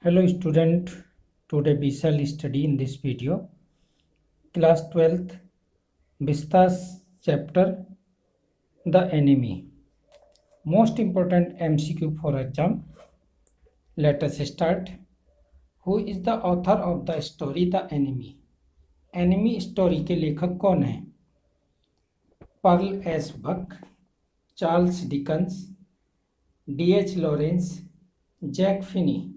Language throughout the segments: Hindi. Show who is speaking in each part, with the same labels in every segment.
Speaker 1: Hello student, today we shall study in this video class 12th Vistas chapter The Enemy. Most important MCQ for exam. Let us start. Who is the author of the story The Enemy? Enemy story के लेखक कौन है? Pearl S Buck, Charles Dickens, D.H. Lawrence, Jack Finney.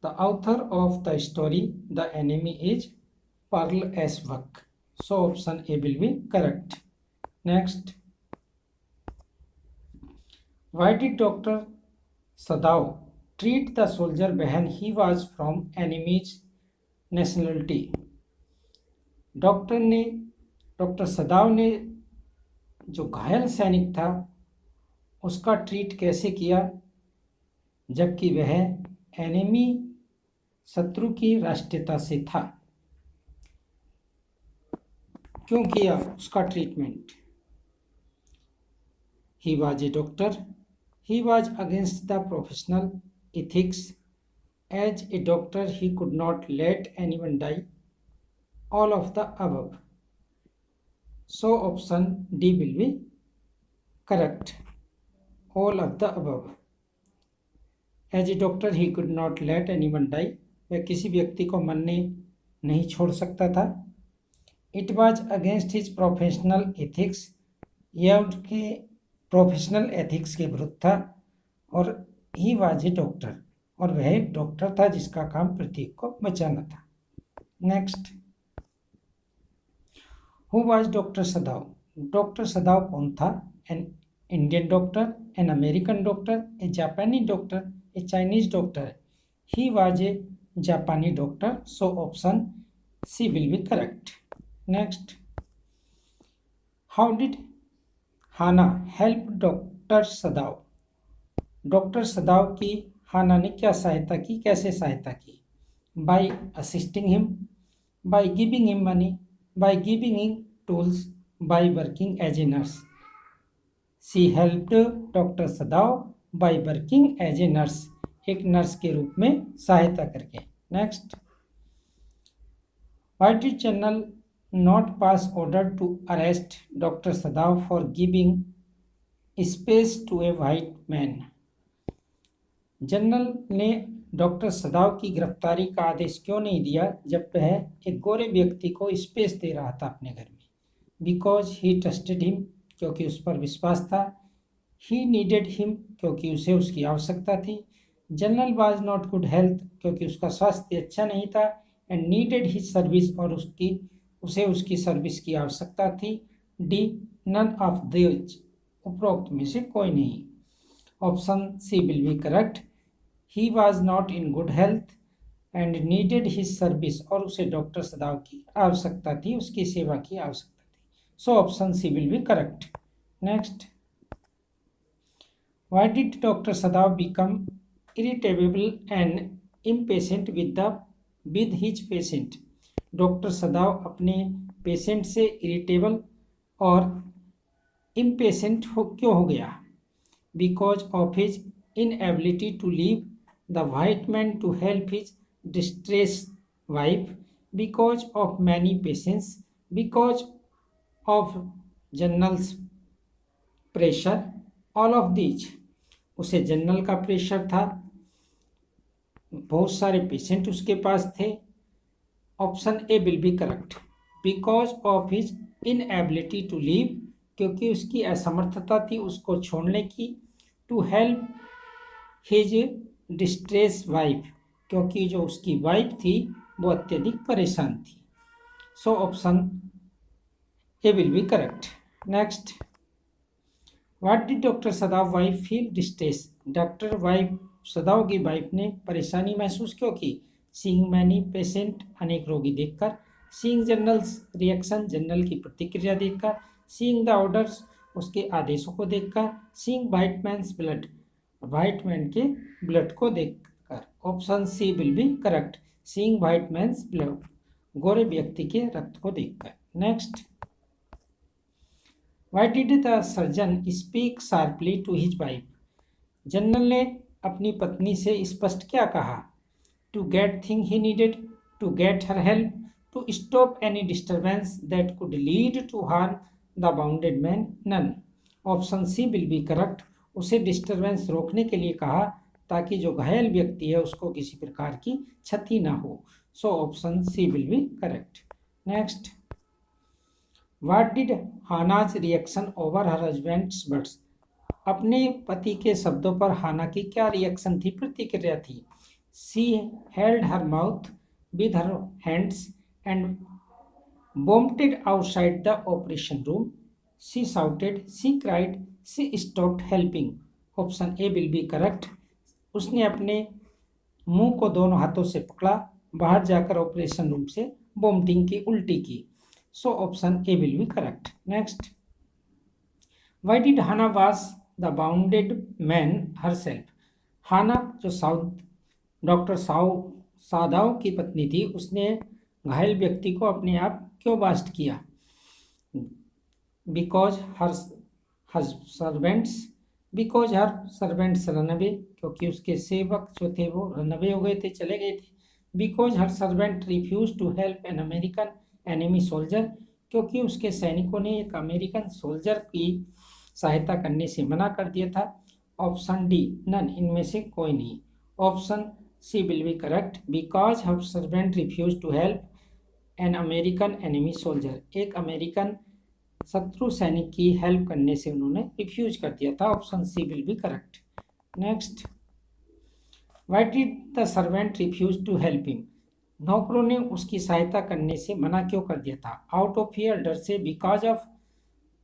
Speaker 1: The author of the story The Enemy is Pearl S. Buck. So option A will be correct. Next. Why did Dr. Sadao treat the soldier when he was from enemy's nationality? Doctor Sadao ने जो घायल सैनिक था उसका ट्रीट कैसे किया जबकि वह एनिमी शत्रु की राष्ट्रीयता से था? क्यों किया उसका treatment? He was a doctor. He was against the professional ethics. As a doctor he could not let anyone die. All of the above. So option D will be correct. All of the above. As a doctor he could not let anyone die. वह किसी व्यक्ति को मरने नहीं छोड़ सकता था. It was against his professional ethics. यह उनके प्रोफेशनल एथिक्स के विरुद्ध था. और ही वाज ए डॉक्टर. और वह एक डॉक्टर था जिसका काम प्रत्येक को बचाना था. Next. Who was doctor Sadao? Doctor Sadao कौन था? An Indian doctor, an American doctor, a जापानी doctor, a Chinese doctor. He was a जापानी doctor. So option C will be correct. Next. How did Hana help doctor Sadao? Doctor Sadao की हाना ने क्या सहायता की, कैसे सहायता की? By assisting him, by giving him money, by giving him tools, by working as a nurse. C helped doctor Sadao by working as a nurse. एक नर्स के रूप में सहायता करके. Next. Why did general not pass order to arrest doctor Sadao for giving space to a white man? General ने डॉक्टर सदाव की गिरफ्तारी का आदेश क्यों नहीं दिया जब वह एक गोरे व्यक्ति को स्पेस दे रहा था अपने घर में? बिकॉज ही ट्रस्टेड हिम, क्योंकि उस पर विश्वास था. ही नीडेड हिम, क्योंकि उसे उसकी आवश्यकता थी. General was not good health, क्योंकि उसका स्वास्थ्य अच्छा नहीं था. एंड नीडेड हिज सर्विस, और उसे उसकी सर्विस की आवश्यकता थी. D none of these. उपरोक्त में से कोई नहीं. Option C will be correct. He was not in good health and needed his service, और उसे डॉक्टर सदाव की आवश्यकता थी, उसकी सेवा की आवश्यकता थी. So option C will be correct. Next. Why did doctor Sadao become irritable and impatient with his patient? Doctor Sadao अपने पेशेंट से इरिटेबल और इम्पेशेंट क्यों हो गया? Because of his inability to leave the white man to help his distress wife, because of many patients, because of general's pressure, all of these. उसे जनरल का प्रेशर था, बहुत सारे पेशेंट उसके पास थे. Option A will be correct. Because of his inability to leave, क्योंकि उसकी असमर्थता थी उसको छोड़ने की. To help his distress wife, क्योंकि जो उसकी वाइफ थी वो अत्यधिक परेशान थी. So option A will be correct. Next. What did doctor Sadao wife feel distress? Doctor Sadao की वाइफ ने परेशानी महसूस क्यों की? सीइंग मैनी पेशेंट, अनेक रोगी देखकर. सीइंग जनरल्स रिएक्शन, जनरल की प्रतिक्रिया देखकर. सीइंग द ऑर्डर्स, उसके आदेशों को देखकर. Seeing white man's blood, white man के ब्लड को देखकर. Option C will be correct. Seeing white man's blood, गोरे व्यक्ति के रक्त को देखकर. Next. Why did the surgeon speak sharply to his wife? General ने अपनी पत्नी से स्पष्ट क्या कहा? To get thing he needed, to get her help, to stop any disturbance that could lead to harm the bounded man, none. Option C will be correct. उसे डिस्टर्बेंस रोकने के लिए कहा ताकि जो घायल व्यक्ति है उसको किसी प्रकार की क्षति ना हो। So option C will be correct. Next, what did Hana's reaction over her husband's words? अपने पति के शब्दों पर हाना की क्या रिएक्शन थी, प्रतिक्रिया थी? She held her mouth with her hands and vomited outside the operation room. She shouted, she cried, she stopped helping. Option A will be correct. उसने अपने मुंह को दोनों हाथों से पकड़ा, बाहर जाकर ऑपरेशन रूम से वोमिटिंग की, उल्टी की। So option A will be correct. Next, why did Hana wash the bounded man herself? Hana जो डॉक्टर सादाव की पत्नी थी, उसने घायल व्यक्ति को अपने आप क्यों वास्ट किया? बिकॉज हर सर्वेंट्स रनअवे, क्योंकि उसके सेवक जो थे वो रनअवे हो गए थे, चले गए थे। Because her servant refuse to help an American enemy soldier, क्योंकि उसके सैनिकों ने एक अमेरिकन सोल्जर की सहायता करने से मना कर दिया था। ऑप्शन डी, नन, इनमें से कोई नहीं। Option C will be correct. Because her servant refuse to help an American enemy soldier, एक अमेरिकन शत्रु सैनिक की हेल्प करने से उन्होंने रिफ्यूज कर दिया था। Option C will be correct. Next, why did the servant refuse to help him? नौकरों ने उसकी सहायता करने से मना क्यों कर दिया था? आउट ऑफ फियर, डर से, बिकॉज ऑफ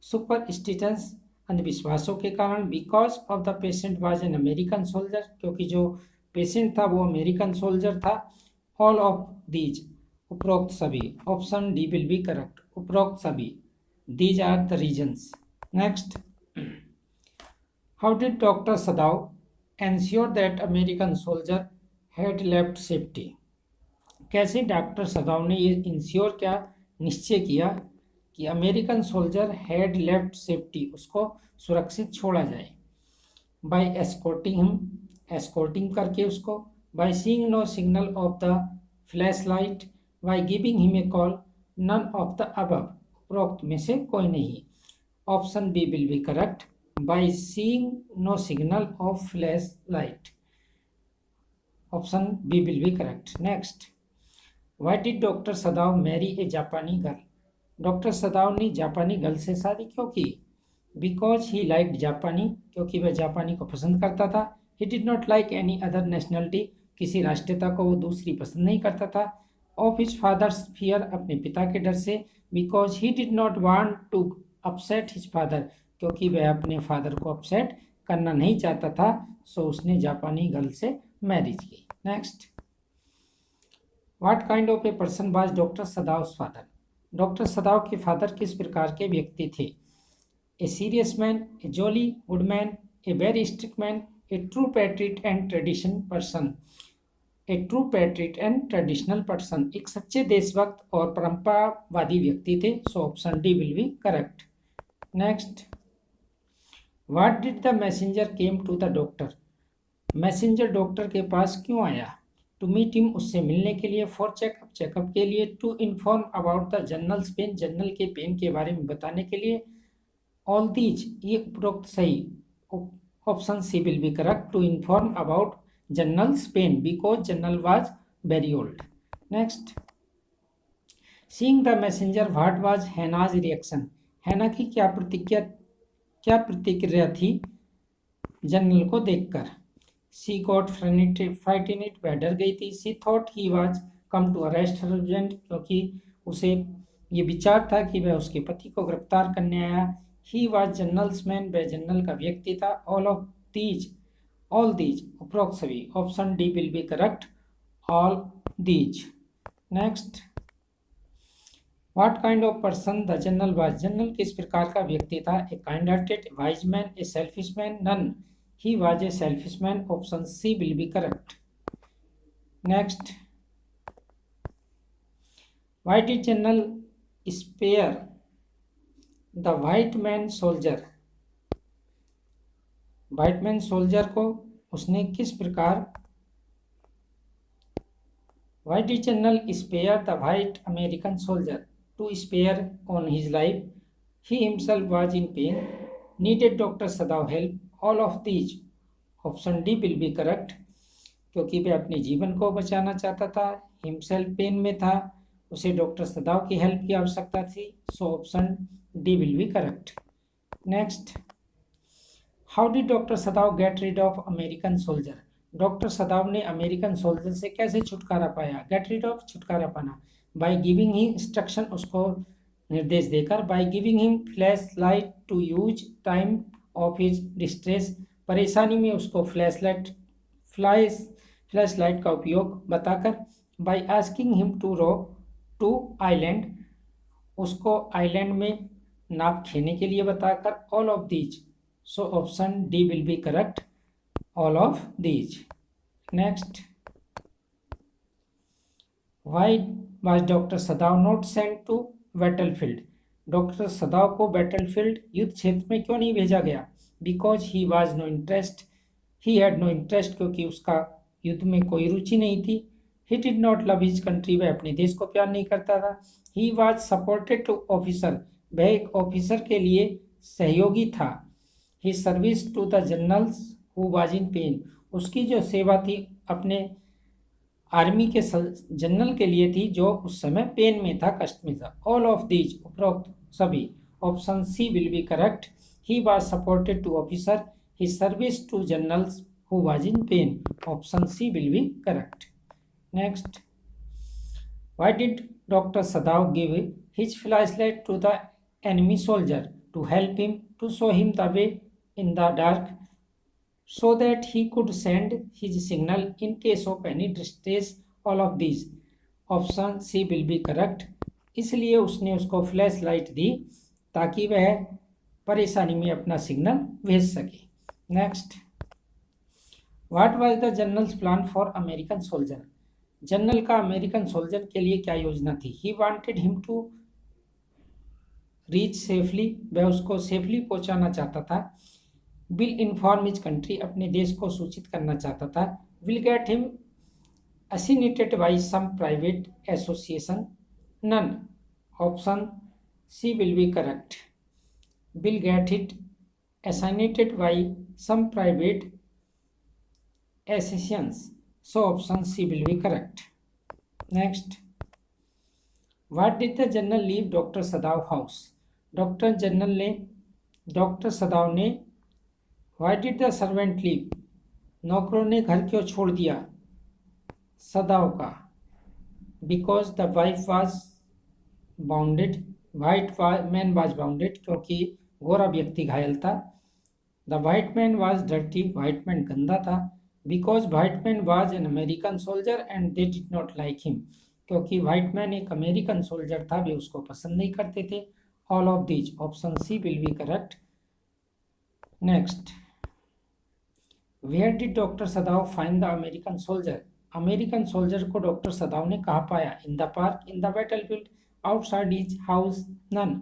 Speaker 1: सुपरस्टिशंस, अंधविश्वासों के कारण, because of the patient was an American soldier, क्योंकि जो पेशेंट था वो अमेरिकन सोल्जर था। ऑल ऑफ दीज, उपरोक्त सभी। Option D will be correct, उपरोक्त सभी। These are the reasons. Next, how did doctor Sadao ensure that American soldier had left safety? कैसे डॉक्टर सदाव ने ये इंश्योर क्या, निश्चय किया कि American soldier had left safety, उसको सुरक्षित छोड़ा जाए? बाय एस्कॉर्टिंग हिम, एस्कॉर्टिंग करके उसको, by seeing no signal of the flash light, by giving him a call, none of the above, उपरोक्त में से कोई नहीं। Option B will be correct, by seeing no signal of flash light. Option B will be correct. Next, why did doctor Sadao marry a जापानी गर्ल? डॉक्टर सदाव ने जापानी गर्ल से शादी क्यों की? बिकॉज ही लाइक जापानी, क्योंकि वह जापानी को पसंद करता था। ही did not like any other nationality, किसी राष्ट्रीयता को वो दूसरी पसंद नहीं करता था। ऑफ हिज फादर्स फियर, अपने पिता के डर से। Because he did not want to upset his father, क्योंकि वह अपने फादर को अपसेट करना नहीं चाहता था। सो उसने जापानी गर्ल से मैरिज की। Next, what kind of a person was doctor Sadao's father? Doctor Sadao के फादर किस प्रकार के व्यक्ति थे? A serious man, a jolly good man, a very strict man, a true patriot and tradition person. A true patriot and traditional person, एक सच्चे देशभक्त और परंपरावादी व्यक्ति थे। So option D will be correct. Next, what did the messenger came to the doctor? Messenger doctor के पास क्यों आया? टू मीट हिम, उससे मिलने के लिए। फॉर चेकअप, चेकअप के लिए। To inform about the general's pain, general के पेन के बारे में बताने के लिए। ऑल दीज, ये उपरोक्त सही। Option C will be correct, to inform about general's pain, because general was very old. Next, seeing the messenger, what was Hana's reaction? Hana की क्या प्रतिक्रिया थी जनरल को देखकर? सी गॉट फ्राइटेनेड, वह डर गई थी। She thought he was come to arrest her husband, क्योंकि उसे ये विचार था कि वह उसके पति को गिरफ्तार करने आया। ही वाज जनरल्स मैन, वह जनरल का व्यक्ति था। ऑल दीज, उपरोक्त सभी। Option D will be correct, all these. Next, what kind of person the general was? General किस प्रकार का व्यक्ति था? A kind hearted, wise man, a selfish man, none. He was a selfish man. Option C will be correct. Next, why did General spare the white man soldier? White man soldier को उसने किस प्रकार Why did General spare the white American soldier to spare on his life? He himself was in pain. Needed Dr. Sadav help? All of these. Option D will be correct. क्योंकि वह अपने जीवन को बचाना चाहता था, हिमसेल्फ पेन में था, उसे डॉक्टर सदाव की हेल्प की आवश्यकता थी, so option D will be correct. Next, how did doctor Sadao get rid of American soldier? Doctor Sadao ने अमेरिकन सोल्जर से कैसे छुटकारा पाया? गेट रिड ऑफ, छुटकारा पाना, बाय गिविंग हिम इंस्ट्रक्शन, उसको निर्देश देकर, by giving him flash light to use time of his distress, परेशानी में उसको फ्लैश लाइट का उपयोग बताकर, by asking him to row to island, उसको आइलैंड में नाव खेने के लिए बताकर, all of these, so option D will be correct, all of these. Next, why was doctor Sadao not sent to battlefield? Doctor Sadao को बैटलफील्ड युद्ध क्षेत्र में क्यों नहीं भेजा गया? Because he had no interest, क्योंकि उसका युद्ध में कोई रुचि नहीं थी। He did not love his country, वह अपने देश को प्यार नहीं करता था। He was supported to officer, वह एक ऑफिसर के लिए सहयोगी था। He service to the generals who was in pain, उसकी जो सेवा थी अपने आर्मी के जनरल के लिए थी जो उस समय पेन में था, कष्ट में था। ऑल ऑफ दीज, उपरोक्त सभी, option C will be correct. He was supported to officer, he service to general's who was in pain, option C will be correct. Next, why did Dr. Sadav give his flashlight to the enemy soldier? To help him, to show him the way in the dark, so that he could send his signal in case of any distress, all of these, option C will be correct. इसलिए उसने उसको फ्लैश लाइट दी ताकि वह परेशानी में अपना सिग्नल भेज सके। Next, What was the general's plan for American soldier? General का अमेरिकन सोल्जर के लिए क्या योजना थी? He wanted him to reach safely, वह उसको सेफली पहुंचाना चाहता था। Will inform his country, अपने देश को सूचित करना चाहता था। Will get him assassinated by some private association, none, option C will be correct. Will get it assassinated by some private associations, so option C will be correct. Next, what did the general leave Dr. Sadav house? Doctor Sadao ने why did the servant leave? नौकरों ने घर क्यों छोड़ दिया सदाव का? because the wife was wounded, white man was wounded, क्योंकि गोरा व्यक्ति घायल था। the white man was dirty, white man गंदा था। because white man was an American soldier and they did not like him, क्योंकि white man एक अमेरिकन सोल्जर था, वे उसको पसंद नहीं करते थे। all of these, option C will be correct. next, where did Dr. Sadav find the American soldier? American soldier को डॉक्टर सदाव ने कहाँ पाया? in the park, in the battlefield, outside his house, none,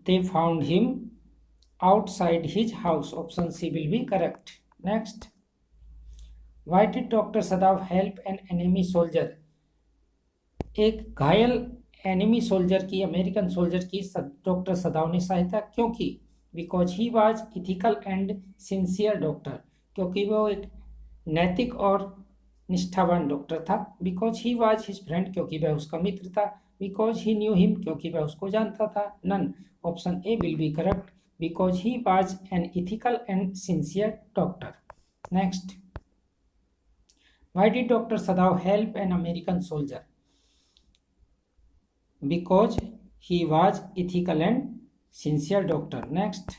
Speaker 1: they found him outside his house, option C will be correct. next, Why did Dr. Sadav help an enemy soldier? एक घायल एनिमी सोल्जर की, अमेरिकन सोल्जर की डॉक्टर सदाव ने सहायता क्यों की? Because he was ethical and sincere doctor, क्योंकि वो एक नैतिक और निष्ठावान डॉक्टर था। Because he was his friend, क्योंकि वह उसका मित्र था। बिकॉज ही न्यू हिम, क्योंकि वह उसको जानता था। None, option A will be correct, because he was an ethical and sincere doctor. Next, Why did Dr. Sadav help an American soldier? Because he was ethical and sincere doctor. Next,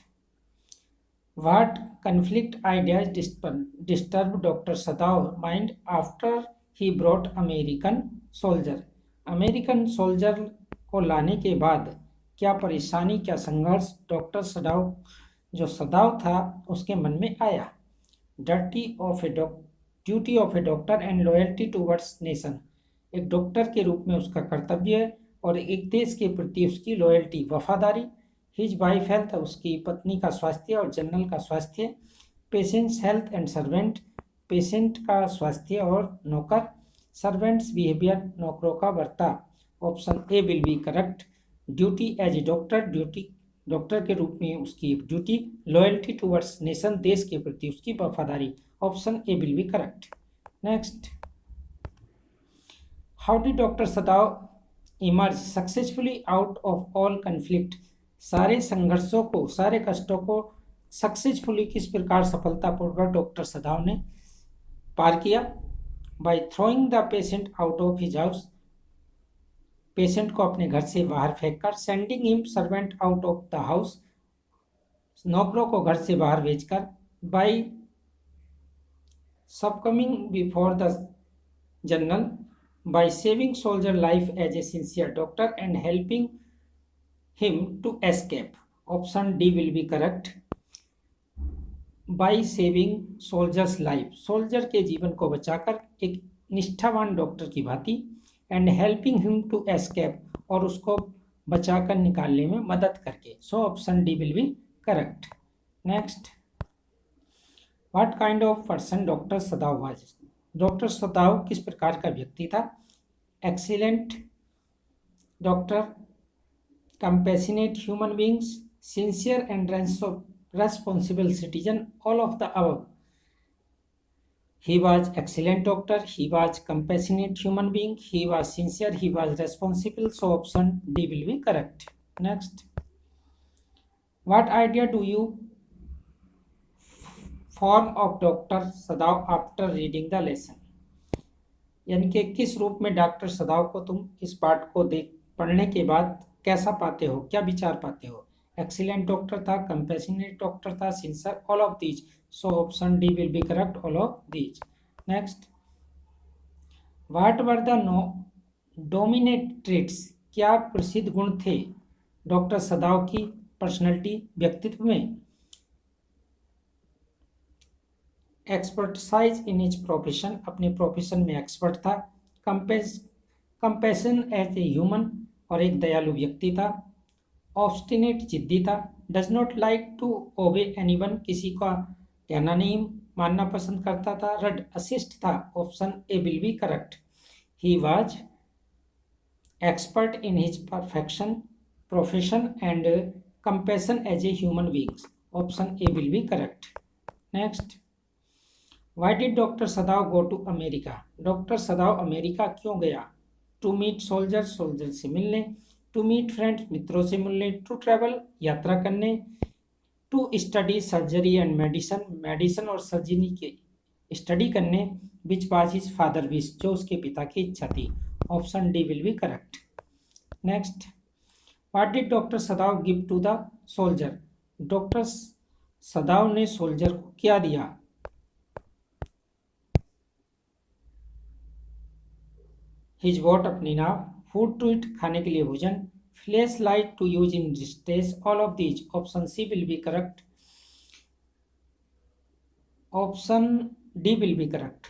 Speaker 1: what conflict ideas disturbed Dr. Sadav's mind after he brought American soldier? American soldier को लाने के बाद क्या परेशानी, क्या संघर्ष डॉक्टर सदाव था उसके मन में आया? Duty of A doctor and loyalty towards nation, एक डॉक्टर के रूप में उसका कर्तव्य और एक देश के प्रति उसकी लॉयल्टी, वफादारी। हिज वाइफ हेल्थ, उसकी पत्नी का स्वास्थ्य और जनरल का स्वास्थ्य। Patient's health and servant, patient का स्वास्थ्य और नौकर, सर्वेंट्स बिहेवियर, नौकरों का बर्ताव। Option A will be correct. Duty as a doctor, duty doctor के रूप में उसकी एक ड्यूटी। लॉयल्टी टुवर्ड्स नेशन, देश के प्रति उसकी वफादारी। Option A will be correct. Next, how did doctor सदाव emerge successfully out of all conflict? सारे संघर्षों को, सारे कष्टों को सक्सेसफुली किस प्रकार सफलतापूर्वक डॉक्टर सदाव ने पार किया? By throwing the patient out of his house, patient को अपने घर से बाहर फेंककर। Sending him servant out of the house, नौकरों को घर से बाहर भेजकर। By succumbing before the general, by saving soldier life as a sincere doctor and helping him to escape. Option D will be correct. By saving soldier's life, soldier के जीवन को बचाकर एक निष्ठावान डॉक्टर की भांति, and helping him to escape, और उसको बचाकर निकालने में मदद करके। So option D will be correct. Next, what kind of person Dr. Sadav was? Doctor सदाव किस प्रकार का व्यक्ति था? Excellent doctor, compassionate human beings, sincere and responsible citizen, all of the above. He was excellent doctor, he was compassionate human being, he was sincere, he was responsible. So option D will be correct. Next, what idea do you form of doctor सदाव after reading the lesson? यानी कि किस रूप में डॉक्टर सदाव को तुम इस पाठ को देख पढ़ने के बाद कैसा पाते हो, क्या विचार पाते हो? एक्सीलेंट डॉक्टर था, कंपैशनेट डॉक्टर था, sincere, all of these. So option D will be correct, all of these. Next, what were the dominate traits? क्या प्रसिद्ध गुण थे डॉक्टर सदाव की पर्सनैलिटी, व्यक्तित्व में? एक्सपर्टाइज इन हिज प्रोफेशन, अपने प्रोफेशन में एक्सपर्ट था। कंपैशन एज ए ह्यूमन, और एक दयालु व्यक्ति था। ऑब्स्टिनेट, जिद्दी था। Does not like to obey anyone, किसी का कहना नहीं मानना पसंद करता था। रड, असिस्ट था। Option A will be correct. He was expert in his profession and compassion as a human beings. Option A will be correct. Next, why did doctor Sadao go to America? Doctor Sadao America क्यों गया? टू मीट सोल्जर, सोल्जर से मिलने। टू मीट फ्रेंड्स, मित्रों से मिलने। टू ट्रैवल, यात्रा करने। To study surgery and medicine, medicine और सर्जरी की स्टडी करने। Which was his father wish, जो उसके पिता की इच्छा थी। Option D will be correct. Next, what did doctor Sadao give to the soldier? Doctor Sadao ने सोल्जर को क्या दिया? हिज बोट, अपनी नाव। फूड टू इट, खाने के लिए भोजन। Flash light to use in distress, all of these. Option C will be correct. Option D will be correct.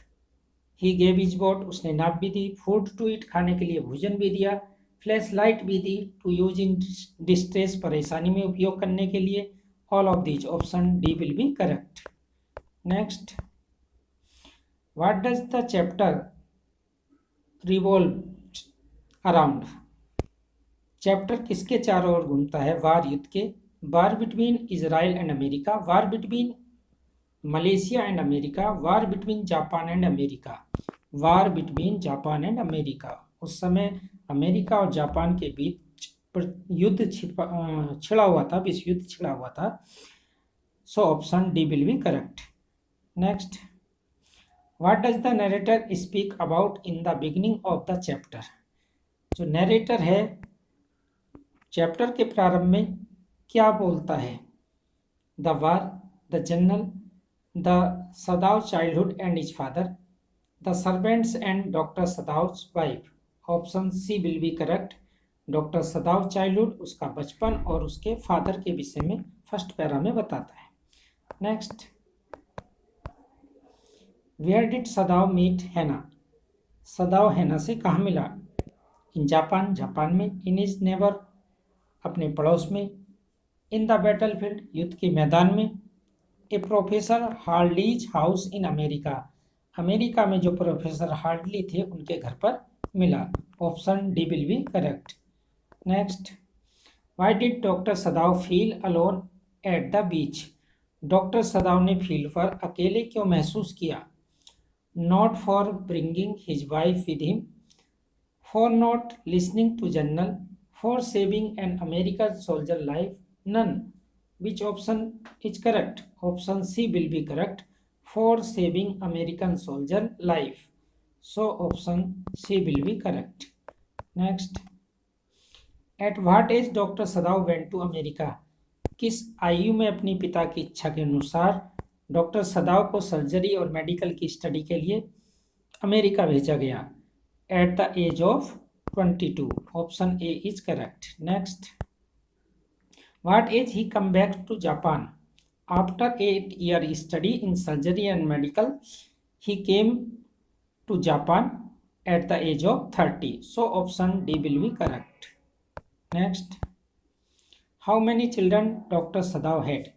Speaker 1: He gave his boat, उसने नाव भी दी। फूड टू इट, खाने के लिए भोजन भी दिया। फ्लैश लाइट भी दी। टू यूज इन डिस्ट्रेस, परेशानी में उपयोग करने के लिए। All of these. Option D will be correct. Next, what does the chapter revolve around? Chapter किसके चारों ओर घूमता है? वार, युद्ध के। War between Israel and America, war between Malaysia and America, war between Japan and America. War between Japan and America, उस समय अमेरिका और जापान के बीच युद्ध छिड़ा हुआ था, विश्व युद्ध छिड़ा हुआ था। So option D will be correct. Next, what does the narrator speak about in the beginning of the chapter? जो नरेटर है चैप्टर के प्रारंभ में क्या बोलता है? The war, the general, the Sadao childhood and his father, the servants and doctor Sadao's wife. Option C will be correct. Doctor Sadao childhood, उसका बचपन और उसके फादर के विषय में फर्स्ट पैरा में बताता है। Next, where did Sadao meet Hana? Sadao हैना से कहाँ मिला? इन जापान, जापान में। इन इज नेबर, अपने पड़ोस में। इन द बैटल फील्ड, युद्ध के मैदान में। A professor Hardly's house in America. America में जो प्रोफेसर हार्डली थे उनके घर पर मिला। Option D will be correct. Next, why did doctor Sadao feel alone at the beach. Doctor Sadao ने फील्ड पर अकेले क्यों महसूस किया। Not for bringing his wife with him, for not listening to journal, for saving an American soldier life, none. Which option is correct? Option C will be correct. For saving American soldier life. So option C will be correct. Next, at what age Dr. Sadav went to America? किस आयु में अपनी पिता की इच्छा के अनुसार डॉक्टर सदाव को सर्जरी और मेडिकल की स्टडी के लिए अमेरिका भेजा गया। At the age of 22. Option A is correct. Next, what age he come back to Japan? After 8-year study in surgery and medical, he came to Japan at the age of 30. So option D will be correct. Next, how many children Dr. Sadav had?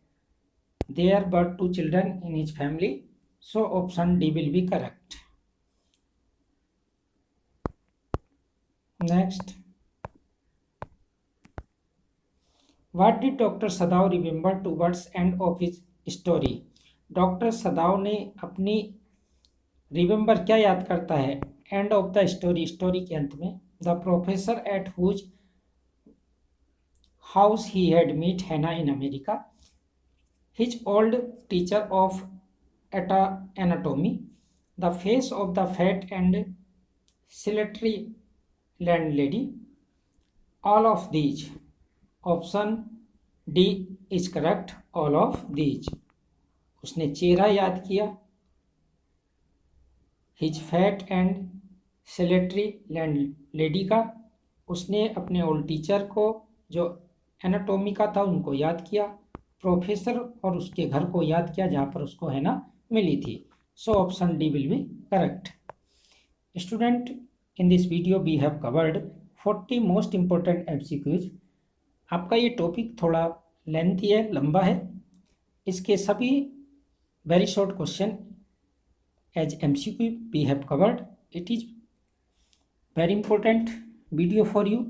Speaker 1: There were 2 children in his family. So option D will be correct. Next, what did Dr. Sadav remember towards end of his story? Doctor Sadao ने अपनी रिमेंबर क्या याद करता है end of the story, story के अंत में। The professor at whose house he had meet Hana in America, his old teacher of anatomy, the face of the fat and solitary landlady, all of these. Option D is correct. All of these. उसने चेहरा याद किया, हिज फैट एंड सेलेटरी लैंडलेडी का, उसने अपने ओल्ड टीचर को जो एनाटोमी का था उनको याद किया, प्रोफेसर और उसके घर को याद किया जहाँ पर उसको है ना मिली थी। So option D will be correct. Student, in this video we have covered 40 most important MCQs। आपका ये टॉपिक थोड़ा लेंथी है, लंबा है। इसके सभी very short question as MCQ we have covered। It is very important video for you,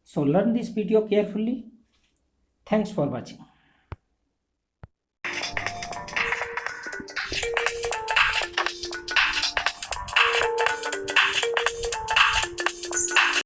Speaker 1: so learn this video carefully। Thanks for watching।